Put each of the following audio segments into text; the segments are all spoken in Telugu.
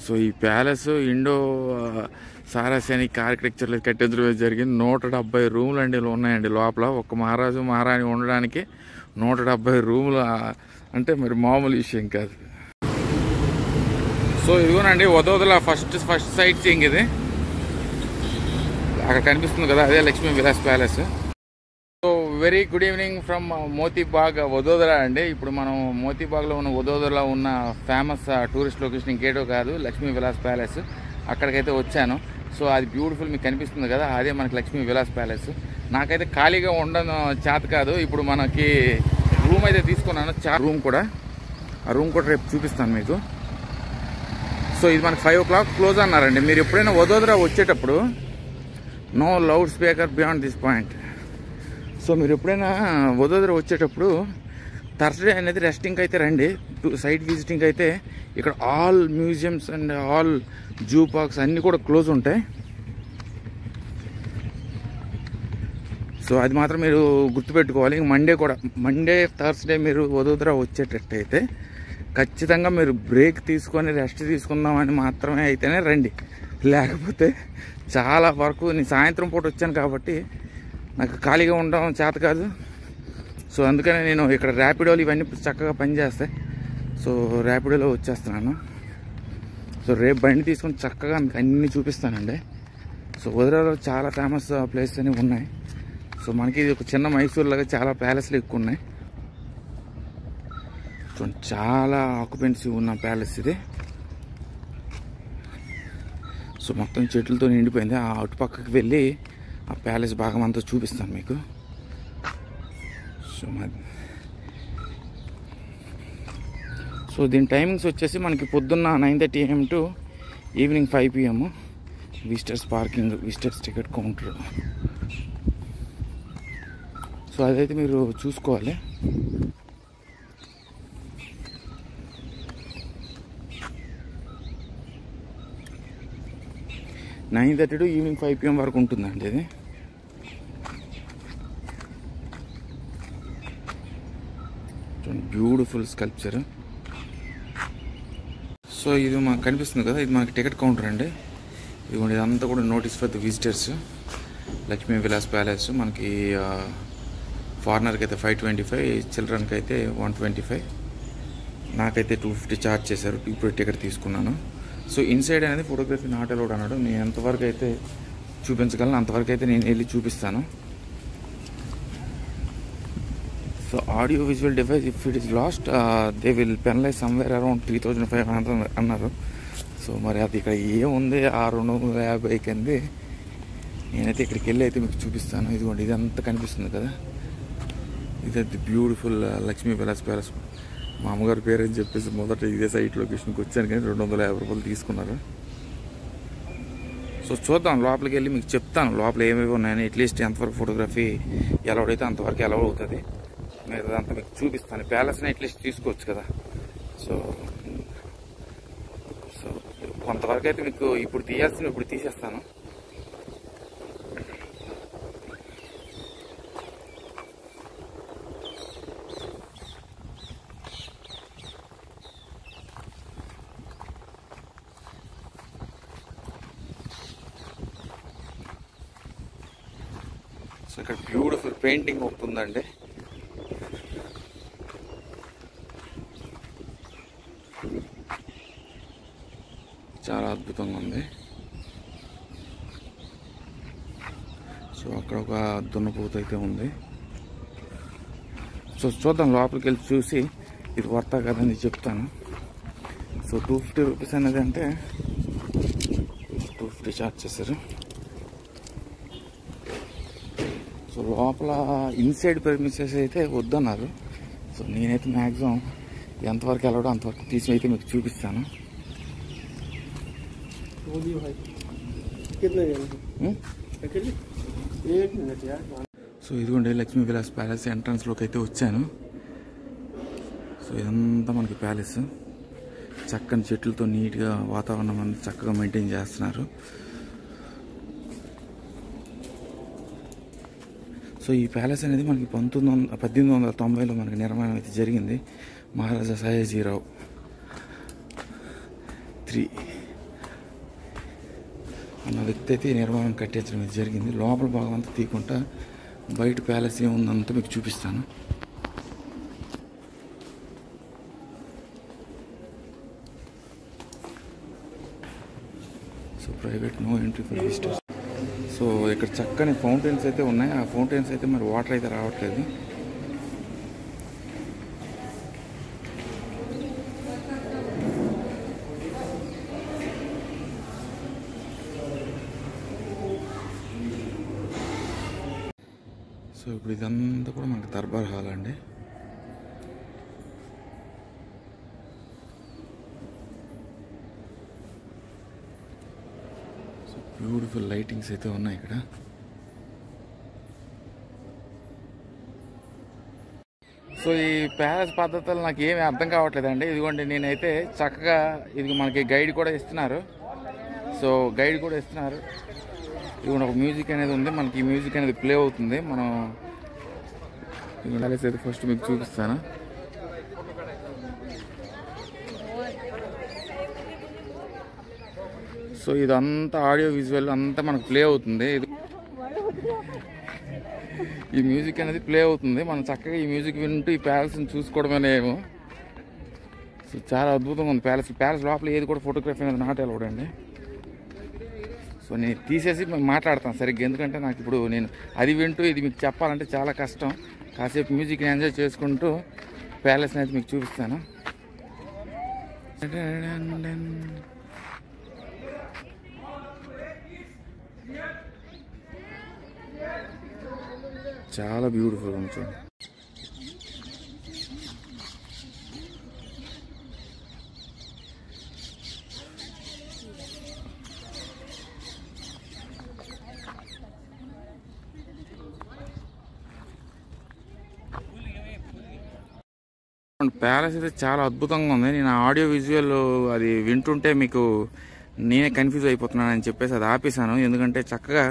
సో ఈ ప్యాలెస్ ఇండో సారాసైనిక్ ఆర్కిటెక్చర్లో కట్టించడం జరిగింది. 170 రూములు అండి ఉన్నాయండి లోపల. ఒక మహారాజు మహారాణి ఉండడానికి 170 రూములు అంటే మరి మామూలు విషయం కాదు. సో ఇదిగోనండి వదోదల ఫస్ట్ సైట్ సీయింగ్ ఇది. అక్కడ కనిపిస్తుంది కదా, అదే Lakshmi Vilas palace. So very good evening from Motibagh Vadodara అండి. ఇప్పుడు మనం మోతీబాగ్లో ఉన్న వదోదరలో ఉన్న ఫేమస్ టూరిస్ట్ లొకేషన్ ఇంకేటో కాదు, లక్ష్మీ విలాస్ ప్యాలెస్. అక్కడికైతే వచ్చాను. సో అది బ్యూటిఫుల్ మీకు కనిపిస్తుంది కదా, అదే మనకి లక్ష్మీ విలాస్ ప్యాలెస్. నాకైతే ఖాళీగా ఉండడం చేత కాదు. ఇప్పుడు మనకి రూమ్ అయితే తీసుకున్నాను, రూమ్ కూడా. ఆ రూమ్ కూడా రేపు చూపిస్తాను మీకు. సో ఇది మనకి 5 o'clock క్లోజ్ అన్నారండి. మీరు ఎప్పుడైనా వదోదర వచ్చేటప్పుడు no loud speaker beyond this point. So మీరు ఎప్పుడైనా వదోదర వచ్చేటప్పుడు థర్స్డే అనేది రెస్టింగ్ అయితే రండి, సైట్ విజిటింగ్ అయితే. ఇక్కడ all museums and all zoo parks అన్నీ కూడా క్లోజ్ ఉంటాయి. సో అది మాత్రం మీరు గుర్తుపెట్టుకోవాలి. మండే థర్స్డే మీరు వదోదర వచ్చేటట్టయితే ఖచ్చితంగా మీరు బ్రేక్ తీసుకొని రెస్ట్ తీసుకుందామని మాత్రమే అయితేనే రండి. లేకపోతే చాలా వరకు నేను సాయంత్రం పూట వచ్చాను కాబట్టి నాకు ఖాళీగా ఉండడం చేత కాదు. సో అందుకనే నేను ఇక్కడ ర్యాపిడోలు ఇవన్నీ చక్కగా పనిచేస్తాయి. సో ర్యాపిడోలో వచ్చేస్తున్నాను. సో రేపు బండి తీసుకొని చక్కగా మీకు అన్నీ చూపిస్తానండి. సో వదోదరలో చాలా ఫేమస్ ప్లేసెస్ అనేవి ఉన్నాయి. సో మనకి ఇది ఒక చిన్న మైసూర్ లాగా చాలా ప్యాలెస్లు ఎక్కువ ఉన్నాయి. సో చాలా ఆక్యుపెన్సీ ఉన్న ప్యాలెస్ ఇది. సో మొత్తం చెట్లతో నిండిపోయింది. ఆ అటుపక్కకి వెళ్ళి ఆ ప్యాలెస్ భాగం అంతా చూపిస్తాను మీకు. సో దీని టైమింగ్స్ వచ్చేసి మనకి పొద్దున్న 9:30 AM to evening 5 PM. Visitors parking, visitors ticket counter. So అదైతే మీరు చూసుకోవాలి. నైన్ 9:30 టు ఈవినింగ్ 5 PM వరకు ఉంటుందండి ఇది. Beautiful sculpture. సో ఇది మాకు కనిపిస్తుంది కదా, ఇది మనకి టికెట్ కౌంటర్ అండి. ఇదిగోండి, ఇదంతా కూడా notice for the visitors. Lakshmi Vilas palace మనకి ఫారినర్కి అయితే 525, చిల్డ్రన్కి అయితే 125. నాకైతే 250 ఛార్జ్ చేశారు. ఇప్పుడు టికెట్ తీసుకున్నాను. సో ఇన్సైడ్ అనేది ఫోటోగ్రఫీ నాట్ అలౌడ్ అన్నాడు. నేను ఎంతవరకు అయితే చూపించగలను అంతవరకు అయితే నేను వెళ్ళి చూపిస్తాను. So audio visual device if it is lost they will penalise somewhere around 3,500 అన్నారు. సో మరి అది ఇక్కడ ఏముంది, ఆ 250 కింది. నేనైతే ఇక్కడికి వెళ్ళి అయితే మీకు చూపిస్తాను. ఇదిగోండి, ఇదంతా కనిపిస్తుంది కదా, ఇది బ్యూటిఫుల్ లక్ష్మీ విలాస్ ప్యాలెస్. మా అమ్మగారి పేరు అని చెప్పేసి మొదట ఇదే సైట్ లొకేషన్కి వచ్చాను, కానీ 250 రూపాయలు తీసుకున్నారు. సో చూద్దాం, లోపలికి వెళ్ళి మీకు చెప్తాను లోపల ఏమేమి ఉన్నాయని. అట్లీస్ట్ ఎంతవరకు ఫోటోగ్రఫీ అలౌడ్ అయితే అంతవరకు అలౌడ్ అవుతుంది. మీరు అంతా మీకు చూపిస్తాను. ప్యాలెస్ని అట్లీస్ట్ తీసుకోవచ్చు కదా. సో సో కొంతవరకు అయితే మీకు ఇప్పుడు తీయాల్సిన ఇప్పుడు తీసేస్తాను. సో ఇక్కడ బ్యూటిఫుల్ పెయింటింగ్ ఒకటి ఉందండి. చాలా అద్భుతంగా ఉంది. సో అక్కడ ఒక దున్నపోతు అయితే ఉంది. సో చూద్దాం, లోపలికి వెళ్ళి చూసి ఇది వర్తా కదని చెప్తాను. సో 250 రూపీస్ అనేది అంటే 250 ఛార్జ్ చేశారు. సో లోపల ఇన్సైడ్ పర్మిషన్స్ అయితే వద్దన్నారు. సో నేనైతే మ్యాక్సిమం ఎంతవరకు వెళ్ళాడో అంతవరకు తీసి అయితే మీకు చూపిస్తాను. సో ఇదిగోండి లక్ష్మీ విలాస్ ప్యాలెస్ ఎంట్రన్స్లోకి అయితే వచ్చాను. సో ఇదంతా మనకి ప్యాలెస్. చక్కని చెట్లతో నీట్గా వాతావరణం అంతా చక్కగా మెయింటైన్ చేస్తున్నారు. సో ఈ ప్యాలెస్ అనేది మనకి 1890లో మనకి నిర్మాణం అయితే జరిగింది. మహారాజా సయాజీరావు 3 అన్న వ్యక్తి అయితే ఈ నిర్మాణం కట్టించడం ఇది జరిగింది. లోపల భాగం అంతా తీయకుండా బయట ప్యాలెస్ ఏముందంతా మీకు చూపిస్తాను. So private no entry for visitors. So ఇక్కడ చక్కని ఫౌంటైన్స్ అయితే ఉన్నాయి. ఆ ఫౌంటైన్స్ అయితే మరి వాటర్ అయితే రావట్లేదు. సో ఇప్పుడు ఇదంతా కూడా మనకి దర్బార్ హాల్ అండి. సో బ్యూటిఫుల్ లైటింగ్స్ అయితే ఉన్నాయి ఇక్కడ. సో ఈ ప్యాలెస్ పద్ధతులు నాకు ఏమీ అర్థం కావట్లేదండి. ఇదిగోండి నేనైతే చక్కగా ఇది మనకి గైడ్ కూడా ఇస్తున్నారు. సో గైడ్ కూడా ఇస్తున్నారు. ఇదిగోండి ఒక మ్యూజిక్ అనేది ఉంది. మనకి ఈ మ్యూజిక్ అనేది ప్లే అవుతుంది. మనం ప్యాలెస్ అయితే ఫస్ట్ మీకు చూపిస్తాను. సో ఇదంతా ఆడియో విజువల్ అంతా మనకు ప్లే అవుతుంది. ఈ మ్యూజిక్ అనేది ప్లే అవుతుంది. మనం చక్కగా ఈ మ్యూజిక్ వింటూ ఈ ప్యాలెస్ని చూసుకోవడమేమో. సో చాలా అద్భుతంగా ఉంది ప్యాలెస్. ప్యాలెస్ లోపల ఏది కూడా ఫోటోగ్రఫీ అనేది నాట్ అలౌడ్ అండి. సో నేను తీసేసి మాట్లాడతాను సరిగ్గా, ఎందుకంటే నాకు ఇప్పుడు నేను అది వింటూ ఇది మీకు చెప్పాలంటే చాలా కష్టం. కాసేపు మ్యూజిక్ని ఎంజాయ్ చేసుకుంటూ ప్యాలెస్ని అయితే మీకు చూపిస్తాను. చాలా బ్యూటిఫుల్ ఉంది చూడండి. ప్యాలెస్ అయితే చాలా అద్భుతంగా ఉంది. నేను ఆడియో విజువల్ అది వింటుంటే మీకు నేనే కన్ఫ్యూజ్ అయిపోతున్నాను అని చెప్పేసి అది ఆపేశాను. ఎందుకంటే చక్కగా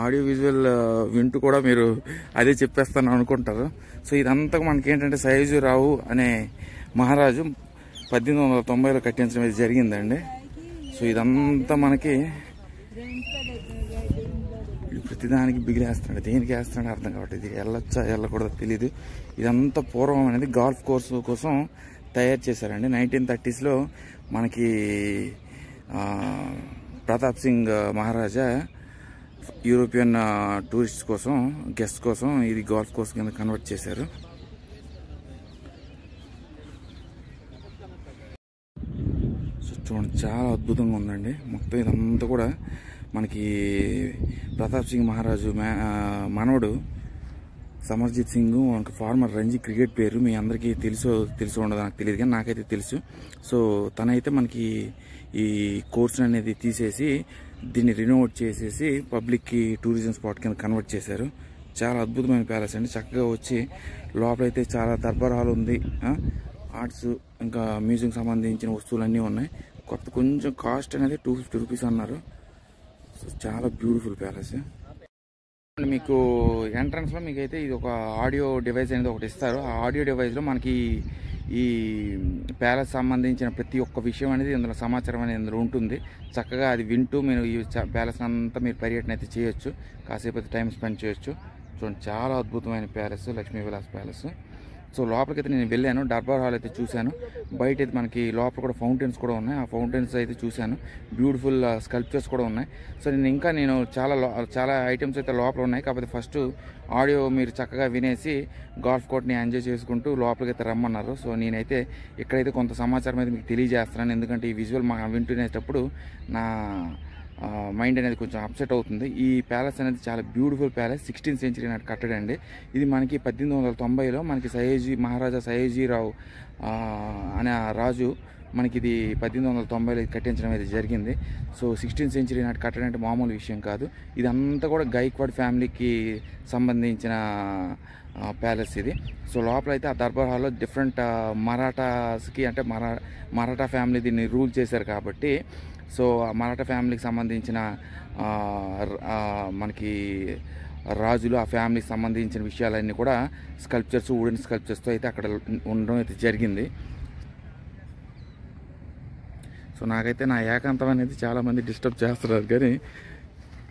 ఆడియో విజువల్ వింటూ కూడా మీరు అదే చెప్పేస్తాను అనుకుంటారు. సో ఇదంతా మనకి ఏంటంటే సయాజీరావు అనే మహారాజు 1890లో కట్టించడం జరిగిందండి. సో ఇదంతా మనకి ప్రతిదానికి బిగిలేస్తున్నాడు. దేనికి వేస్తున్నాడు అర్థం కావట్లేదు. ఇది వెళ్ళొచ్చా వెళ్ళకూడదో తెలియదు. ఇదంతా పూర్వం అనేది గాల్ఫ్ కోర్సు కోసం తయారు చేశారండి. 1930s మనకి ప్రతాప్ సింగ్ మహారాజా యూరోపియన్ టూరిస్ట్ కోసం గెస్ట్ కోసం ఇది గాల్ఫ్ కోర్స్ కింద కన్వర్ట్ చేశారు. సో చూడండి చాలా అద్భుతంగా ఉందండి. మొత్తం ఇదంతా కూడా మనకి ప్రతాప్ సింగ్ మహారాజు మనవడు సమర్జిత్ సింగ్ మనకి ఫార్మర్ రంజీ క్రికెట్ పేరు మీ అందరికీ తెలుసు ఉండదు నాకు తెలియదు, కానీ నాకైతే తెలుసు. సో తనైతే మనకి ఈ కోర్స్ అనేది తీసేసి దీన్ని రినోవేట్ చేసేసి పబ్లిక్కి టూరిజం స్పాట్ కింద కన్వర్ట్ చేశారు. చాలా అద్భుతమైన ప్యాలెస్ అండి. చక్కగా వచ్చి లోపలైతే చాలా దర్బార్ హాల్ ఉంది. ఆర్ట్స్ ఇంకా మ్యూజియం సంబంధించిన వస్తువులన్నీ ఉన్నాయి. కొంచెం కాస్ట్ అనేది 250 రూపీస్ అన్నారు. సో చాలా బ్యూటిఫుల్ ప్యాలెస్. మీకు ఎంట్రన్స్లో మీకు అయితే ఇది ఒక ఆడియో డివైస్ అనేది ఒకటి ఇస్తారు. ఆ ఆడియో డివైస్లో మనకి ఈ ప్యాలెస్ సంబంధించిన ప్రతి ఒక్క విషయం అనేది ఇందులో సమాచారం అనేది ఇందులో ఉంటుంది. చక్కగా అది వింటూ మీరు ఈ ప్యాలెస్ అంతా మీరు పర్యటన అయితే చేయొచ్చు. కాసేపు అయితే టైం స్పెండ్ చేయొచ్చు. చూడండి చాలా అద్భుతమైన palace Lakshmi Vilas palace. So లోపలికైతే నేను వెళ్ళాను. దర్బార్ హాల్ అయితే చూశాను. బయట అయితే మనకి లోపల కూడా ఫౌంటైన్స్ కూడా ఉన్నాయి. ఆ ఫౌంటైన్స్ అయితే చూశాను. బ్యూటిఫుల్ స్కల్ప్చర్స్ కూడా ఉన్నాయి. సో నేను చాలా ఐటమ్స్ అయితే లోపల ఉన్నాయి. కాకపోతే ఫస్ట్ ఆడియో మీరు చక్కగా వినేసి గాల్ఫ్ కోర్ట్ని ఎంజాయ్ చేసుకుంటూ లోపలికి అయితే రమ్మన్నారు. సో నేనైతే ఇక్కడైతే కొంత సమాచారం అయితే మీకు తెలియజేస్తున్నాను. ఎందుకంటే ఈ విజువల్ వింటునేటప్పుడు నా మైండ్ అనేది కొంచెం అప్సెట్ అవుతుంది. ఈ ప్యాలెస్ అనేది చాలా బ్యూటిఫుల్ ప్యాలెస్. 16th సెంచరీ నాటి కట్టడండి. ఇది మనకి 1890లో మనకి మహారాజా సయాజీరావు అనే రాజు మనకి ఇది 1890లో కట్టించడం అయితే జరిగింది. సో 16th సెంచరీ నాటి కట్టడం అంటే మామూలు విషయం కాదు. ఇదంతా కూడా గైక్వాడ్ ఫ్యామిలీకి సంబంధించిన ప్యాలెస్ ఇది. సో లోపల అయితే ఆ దర్బార్ హాల్లో డిఫరెంట్ మరాఠాస్కి అంటే మరాఠా ఫ్యామిలీ దీన్ని రూల్ చేశారు కాబట్టి సో ఆ మరాఠా ఫ్యామిలీకి సంబంధించిన మనకి రాజులు ఆ ఫ్యామిలీకి సంబంధించిన విషయాలన్నీ కూడా స్కల్ప్చర్స్ వుడెన్ స్కల్ప్చర్స్తో అయితే అక్కడ ఉండడం అయితే జరిగింది. సో నాకైతే నా ఏకాంతం అనేది చాలామంది డిస్టర్బ్ చేస్తున్నారు, కానీ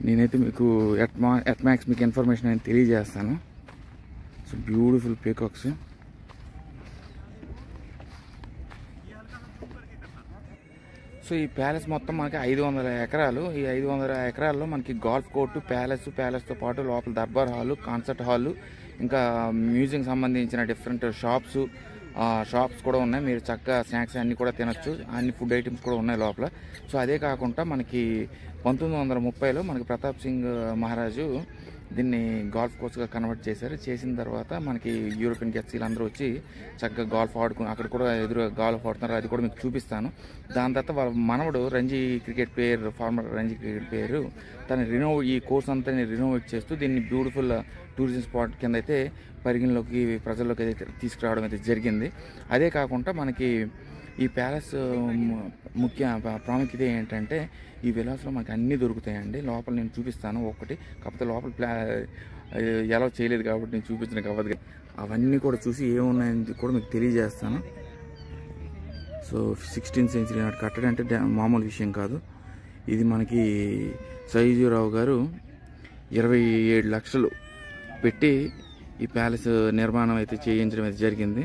నేనైతే మీకు ఎట్ మ్యాక్స్ మీకు ఇన్ఫర్మేషన్ అనేది తెలియజేస్తాను. So beautiful peacocks. సో ఈ ప్యాలెస్ మొత్తం మనకి 500 ఎకరాలు. ఈ 500 ఎకరాల్లో మనకి గోల్ఫ్ కోర్టు, ప్యాలెస్తో పాటు లోపల దర్బార్ హాలు, కాన్సర్ట్ హాలు, ఇంకా మ్యూజియం సంబంధించిన డిఫరెంట్ షాప్స్ కూడా ఉన్నాయి. మీరు చక్కగా స్నాక్స్ అన్నీ కూడా తినచ్చు, అన్ని ఫుడ్ ఐటమ్స్ కూడా ఉన్నాయి లోపల. సో అదే కాకుండా మనకి 1930లో మనకి ప్రతాప్ సింగ్ మహారాజు దీన్ని గోల్ఫ్ కోర్స్గా కన్వర్ట్ చేశారు. చేసిన తర్వాత మనకి యూరోపియన్ గెస్ట్స్ వీళ్ళందరూ వచ్చి చక్కగా గోల్ఫ్ ఆడుకుని అక్కడ కూడా ఎదురుగా గోల్ఫ్ ఆడుతున్నారు. అది కూడా మీకు చూపిస్తాను. దాని తర్వాత వాళ్ళ మనవడు ఫార్మర్ రంజీ క్రికెట్ ప్లేయర్ తను ఈ కోర్స్ అంతా రినోవేట్ చేస్తూ దీన్ని బ్యూటిఫుల్ టూరిజం స్పాట్ కింద అయితే పరిగణలోకి ప్రజల్లోకి అయితే తీసుకురావడం అయితే జరిగింది. అదే కాకుండా మనకి ఈ ప్యాలెస్ ముఖ్య ప్రాముఖ్యత ఏంటంటే ఈ విలాస్లో మనకి అన్నీ దొరుకుతాయండి. లోపల నేను చూపిస్తాను ఒక్కటి, కాకపోతే లోపల ఎలా చేయలేదు కాబట్టి నేను చూపించడానికి అవ్వదు. అవన్నీ కూడా చూసి ఏమున్నాయని కూడా మీకు తెలియజేస్తాను. సో 16th century నాటి కట్టడం అంటే మామూలు విషయం కాదు. ఇది మనకి సైజురావు గారు 27 లక్షలు పెట్టి ఈ ప్యాలెస్ నిర్మాణం అయితే చేయించడం అయితే జరిగింది.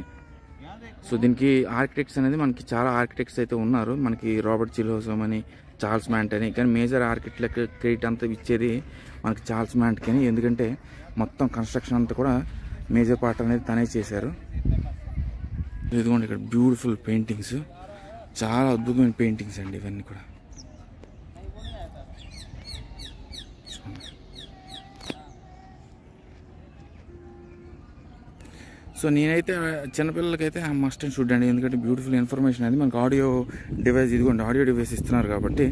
సో దీనికి ఆర్కిటెక్ట్స్ అనేది మనకి చాలా ఆర్కిటెక్ట్స్ అయితే ఉన్నారు. మనకి రాబర్ట్ చిల్హోసమ్ అని, చార్ల్స్ మ్యాంట్ అని, కానీ మేజర్ ఆర్కిటెక్ట్ క్రెడిట్ అంతా ఇచ్చేది మనకి చార్ల్స్ మ్యాంట్కి అని. ఎందుకంటే మొత్తం కన్స్ట్రక్షన్ అంతా కూడా మేజర్ పార్ట్ అనేది తనే చేశారు. ఇదిగోండి ఇక్కడ బ్యూటిఫుల్ పెయింటింగ్స్, చాలా అద్భుతమైన పెయింటింగ్స్ అండి ఇవన్నీ కూడా. సో నేనైతే చిన్నపిల్లలకైతే మస్ట్ అండ్ షుడ్ అండి, ఎందుకంటే బ్యూటిఫుల్ ఇన్ఫర్మేషన్ అనేది మనకు ఆడియో డివైస్, ఇదిగోండి ఆడియో డివైస్ ఇస్తున్నారు కాబట్టి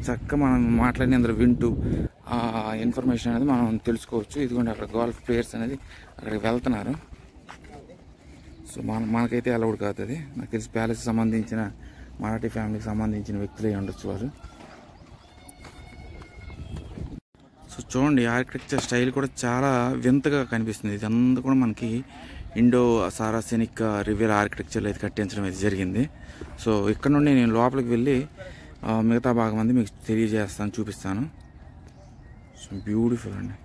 చక్కగా మనం మాట్లాడిన అందరూ వింటూ ఆ ఇన్ఫర్మేషన్ అనేది మనం తెలుసుకోవచ్చు. ఇదిగోండి అక్కడ గోల్ఫ్ ప్లేయర్స్ అనేది అక్కడికి వెళ్తున్నారు. సో మనకైతే అలౌడ్ కాదు అది. నాకు తెలిసి ప్యాలెస్ సంబంధించిన మరాఠీ ఫ్యామిలీకి సంబంధించిన వ్యక్తులే ఉండొచ్చు వారు. సో చూడండి ఆర్కిటెక్చర్ స్టైల్ కూడా చాలా వింతగా కనిపిస్తుంది. ఇదంతా కూడా మనకి ఇండో సారాసెనిక్ రివెర్ ఆర్కిటెక్చర్లో అయితే కట్టించడం అయితే జరిగింది. సో ఇక్కడ నుండి నేను లోపలికి వెళ్ళి మిగతా భాగం అంది మీకు తెలియజేస్తాను, చూపిస్తాను. సో బ్యూటిఫుల్ అండి.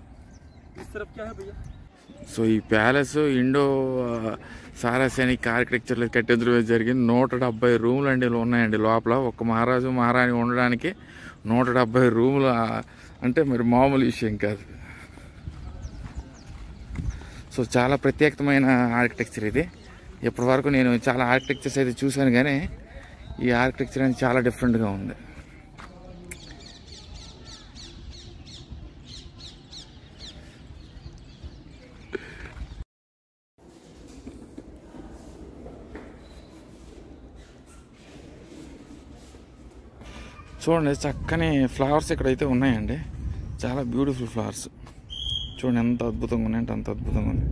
సో ఈ ప్యాలెస్ ఇండో సారాసెనిక్ ఆర్కిటెక్చర్లో కట్టించడం జరిగింది. 170 రూములు అండి ఉన్నాయండి లోపల. ఒక మహారాజు మహారాణి ఉండడానికి 170 రూములు అంటే మరి మామూలు విషయం కాదు. సో చాలా ప్రత్యేకమైన ఆర్కిటెక్చర్ ఇది. ఇప్పటి వరకు నేను చాలా ఆర్కిటెక్చర్స్ అయితే చూశాను, కానీ ఈ ఆర్కిటెక్చర్ అనేది చాలా డిఫరెంట్గా ఉంది. చూడండి చక్కని ఫ్లవర్స్ ఇక్కడైతే ఉన్నాయండి, చాలా బ్యూటిఫుల్ ఫ్లవర్స్. చూడండి ఎంత అద్భుతంగా ఉన్నాయంటే అంత అద్భుతంగా ఉంది.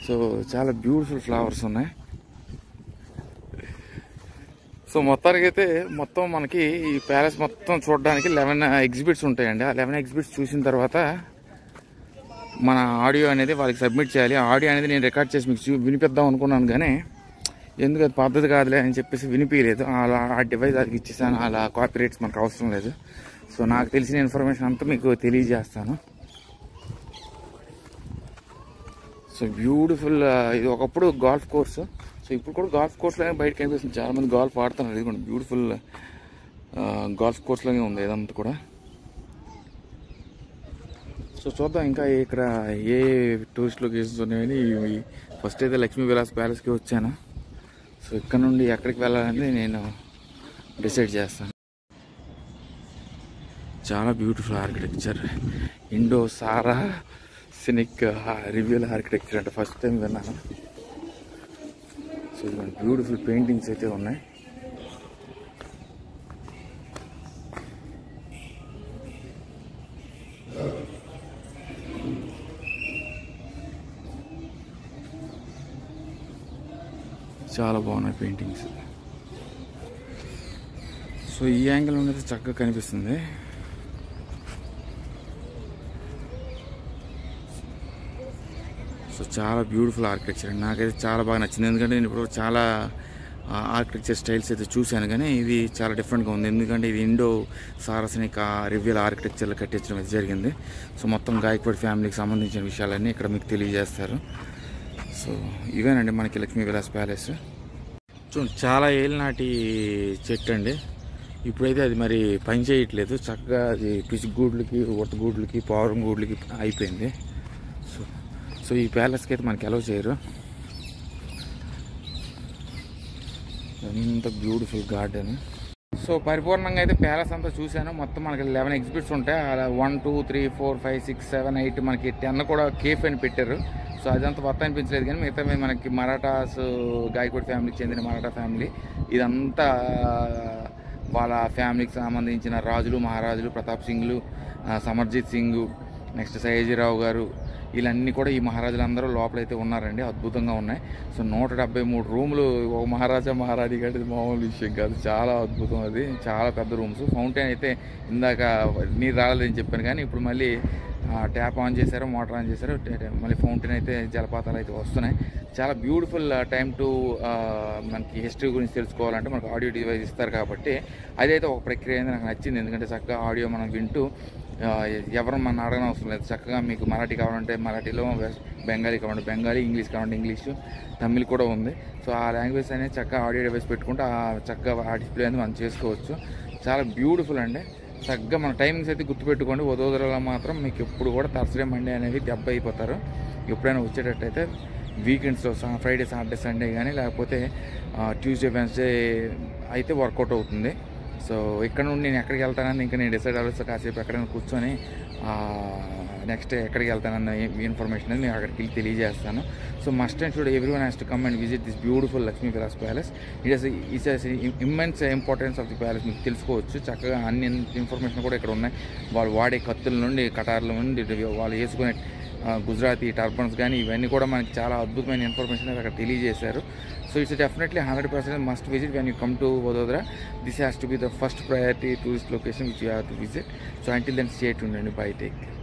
సో చాలా బ్యూటిఫుల్ ఫ్లవర్స్ ఉన్నాయి. సో మొత్తానికైతే మొత్తం మనకి ఈ ప్యాలెస్ మొత్తం చూడడానికి 11 ఎగ్జిబిట్స్ ఉంటాయండి. ఆ 11 ఎగ్జిబిట్స్ చూసిన తర్వాత మన ఆడియో అనేది వాళ్ళకి సబ్మిట్ చేయాలి. ఆడియో అనేది నేను రికార్డ్ చేసి మీకు వినిపిద్దాం అనుకున్నాను, కానీ ఎందుకు అది పద్ధతి కాదులే అని చెప్పేసి వినిపించలేదు. అలా ఆ డివైస్ అది ఇచ్చేసాను. అలా కాపీరైట్స్ మనకు అవసరం లేదు. సో నాకు తెలిసిన ఇన్ఫర్మేషన్ అంతా మీకు తెలియజేస్తాను. సో బ్యూటిఫుల్, ఇది ఒకప్పుడు గోల్ఫ్ కోర్సు. సో ఇప్పుడు కూడా గోల్ఫ్ కోర్స్లోనే బయటకు కనిపిస్తుంది, చాలామంది గోల్ఫ్ ఆడుతున్నారు. ఇది కూడా బ్యూటిఫుల్ గోల్ఫ్ కోర్స్లోనే ఉంది ఇదంతా కూడా. సో చూద్దాం ఇంకా ఇక్కడ ఏ టూరిస్ట్ లొకేషన్స్ ఉన్నాయని. ఫస్ట్ అయితే లక్ష్మీ విలాస్ ప్యాలెస్కి వచ్చాను. సో ఇక్కడ నుండి ఎక్కడికి వెళ్ళాలని నేను డిసైడ్ చేస్తాను. చాలా beautiful architecture, Indo సారాసెనిక్ river architecture అంటే ఫస్ట్ టైం విన్నాను. సో బ్యూటిఫుల్ పెయింటింగ్స్ అయితే ఉన్నాయి. చాలా బాగున్నాయి పెయింటింగ్స్. సో ఈ యాంగిల్ అనేది చక్కగా కనిపిస్తుంది. సో చాలా బ్యూటిఫుల్ ఆర్కిటెక్చర్ అండి, నాకైతే చాలా బాగా నచ్చింది. ఎందుకంటే నేను ఇప్పుడు చాలా ఆర్కిటెక్చర్ స్టైల్స్ అయితే చూశాను, కానీ ఇది చాలా డిఫరెంట్గా ఉంది. ఎందుకంటే ఇది ఇండో సారసనిక రివ్యూల ఆర్కిటెక్చర్లో కట్టించడం అయితే జరిగింది. సో మొత్తం గాయక్వాడ్ ఫ్యామిలీకి సంబంధించిన విషయాలన్నీ ఇక్కడ మీకు తెలియజేస్తారు. సో ఇవేనండి మనకి లక్ష్మీ విలాస్ ప్యాలెస్. చూడండి, చాలా ఏళ్ళ నాటి చెట్టు అండి. ఇప్పుడైతే అది మరి పని చేయట్లేదు. చక్కగా అది పిసిగూడ్లకి, ఉడతగూడ్లకి, పావురం గూడ్లకి అయిపోయింది. సో ఈ ప్యాలెస్కి అయితే మనకి అలౌ చేయరు. ఎంత బ్యూటిఫుల్ గార్డెన్. సో పరిపూర్ణంగా అయితే ప్యాలెస్ అంతా చూశాను. మొత్తం మనకి 11 ఎగ్జిబిట్స్ ఉంటాయి. అలా 1 2 3 4 5 6 7 8 మనకి 10 కూడా కేఫ్ అని పెట్టారు. సో అదంతా మొత్తం అనిపించలేదు, కానీ మిగతా మనకి మరాఠాస్, గాయక్వాడ్ ఫ్యామిలీకి చెందిన మరాఠా ఫ్యామిలీ ఇదంతా వాళ్ళ ఫ్యామిలీకి సంబంధించిన రాజులు, మహారాజులు, ప్రతాప్ సింగ్లు, సమర్జిత్ సింగ్, నెక్స్ట్ సయాజీరావు గారు, వీళ్ళన్నీ కూడా ఈ మహారాజులందరూ లోపలైతే ఉన్నారండి. అద్భుతంగా ఉన్నాయి. సో 173 రూములు ఒక మహారాజా మహారాణి కంటే మామూలు విషయం కాదు. చాలా అద్భుతం. అది చాలా పెద్ద రూమ్స్. ఫౌంటైన్ అయితే ఇందాక నీరు రాలేదని చెప్పాను, కానీ ఇప్పుడు మళ్ళీ ట్యాప్ ఆన్ చేశారు, మోటార్ ఆన్ చేశారు, మళ్ళీ ఫౌంటైన్ అయితే జలపాతాలు అయితే వస్తున్నాయి. చాలా బ్యూటిఫుల్ టైం టు మనకి హిస్టరీ గురించి తెలుసుకోవాలంటే మనకు ఆడియో డివైస్ ఇస్తారు కాబట్టి అదైతే ఒక ప్రక్రియ అనేది నాకు నచ్చింది. ఎందుకంటే చక్కగా ఆడియో మనం వింటూ ఎవరు మన అడగని అవసరం లేదు. చక్కగా మీకు మరాఠీ కావాలంటే మరాఠీలో, బెంగాలీ కావాలంటే బెంగాలీ, ఇంగ్లీష్ కావాలంటే ఇంగ్లీషు, తమిళ్ కూడా ఉంది. సో ఆ లాంగ్వేజ్ అనేది చక్కగా ఆడియో డివైస్ పెట్టుకుంటే చక్కగా ఆ డిస్ప్లే అనేది మనం చేసుకోవచ్చు. చాలా బ్యూటిఫుల్ అండి. చక్కగా మన టైమింగ్స్ అయితే గుర్తుపెట్టుకోండి. వదోదరలో మాత్రం మీకు ఎప్పుడు కూడా థర్స్డే, మండే అనేది దెబ్బ అయిపోతారు. ఎప్పుడైనా వచ్చేటట్టయితే వీకెండ్స్లో ఫ్రైడే, సాటర్డే, సండే కానీ లేకపోతే ట్యూస్డే, వెన్స్డే అయితే వర్కౌట్ అవుతుంది. సో ఇక్కడ నుండి నేను ఎక్కడికి వెళ్తానని ఇంకా నేను డిసైడ్ అవ్వచ్చు. కాసేపు ఎక్కడైనా కూర్చొని నెక్స్ట్ ఎక్కడికి వెళ్తానన్న ఇన్ఫర్మేషన్ అనేది నేను అక్కడికి వెళ్ళి తెలియజేస్తాను. So must and should everyone has to come and visit this beautiful Lakshmi Vilas palace. It's immense importance of the palace మీకు తెలుసుకోవచ్చు. చక్కగా అన్ని ఇన్ఫర్మేషన్ కూడా ఇక్కడ ఉన్నాయి. వాళ్ళు వాడే కత్తుల నుండి, కటార్ల నుండి, వాళ్ళు వేసుకునే గుజరాతీ టర్బన్స్ కానీ ఇవన్నీ కూడా మనకి చాలా అద్భుతమైన ఇన్ఫర్మేషన్ అక్కడ తెలియజేశారు. So it's definitely 100% must visit when you come to Vadodara. This has to be the first priority tourist location which you have to visit. So until then stay tuned అండి. Bye, take care.